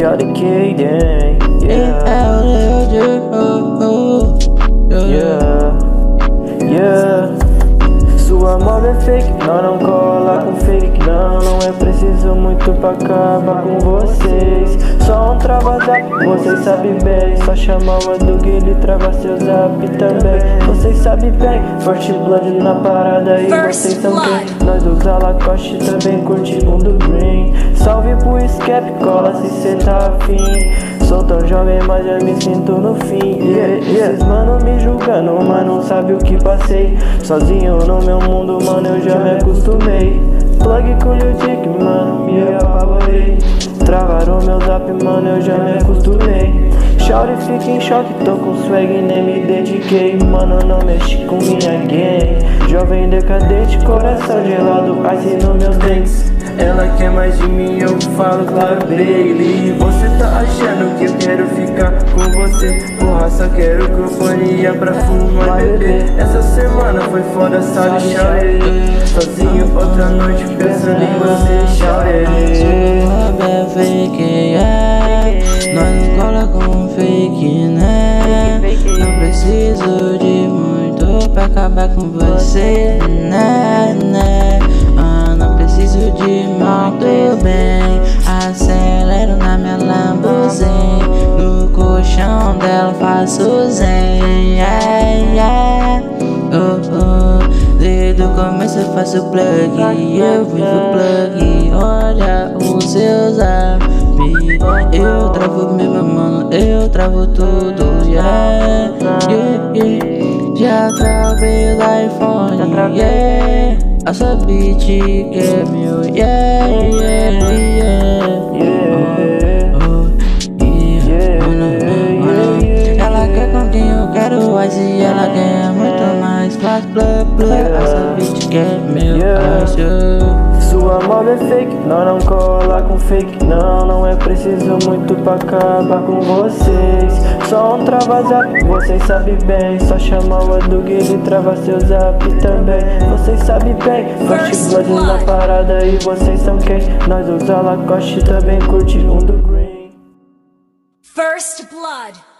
Shawty K, yeah. Sua moda é fake, não cola com fake. Não é preciso muito pra acabar com vocês. Só um trava-zap, vocês sabem bem. Só chamar o Adug, ele trava seu zap também. Vocês sabem bem, First Blood na parada e vocês são quem? Nós usa Lacoste, também curte um do Green. Salve pro Scap, cola se cê tá afim. Sou tão jovem, mas já me sinto no fim. Esses mano me julgando, mas não sabe o que passei. Sozinho no meu mundo, mano, eu já me acostumei. Plug com Lil Dick, mano, me apavorei. Travaram meu zap, mano, eu já me acostumei. Shawty fica em choque, tô com swag e nem me dediquei. Mano, não mexe com minha gang. Jovem decadente, coração gelado, ice nos meus dentes. Ela quer mais de mim, eu falo claro, baby. Você tá achando que eu quero ficar com você? Porra, só quero companhia pra fumar e beber. Essa semana foi foda, sabe, Shawty? Sozinho outra noite pensando em você, Shawty. É fake, yeah. Nós não cola com fake, né? Não preciso de muito pra acabar com você, né? Não preciso de muito bem. Acelero na minha Lamborghini. No colchão dela faço zen, Desde o começo eu faço plug, eu vivo plug. Olha o seu zap, eu travo mesmo, mano, eu travo tudo, Já travei o iPhone, a sua beat que é meu, Ela quer com quem eu quero, mas e ela quer muito mais. A sua beat que é meu, Sua moda é fake, não cola com fake. Não é preciso muito pra acabar com vocês. Só um trava-zap, vocês sabem bem. Só chamar o Adug, ele trava seu zap também. Vocês sabem bem, First Blood na parada e vocês são quem? Nós usa Lacoste, também curte um do Green. First Blood.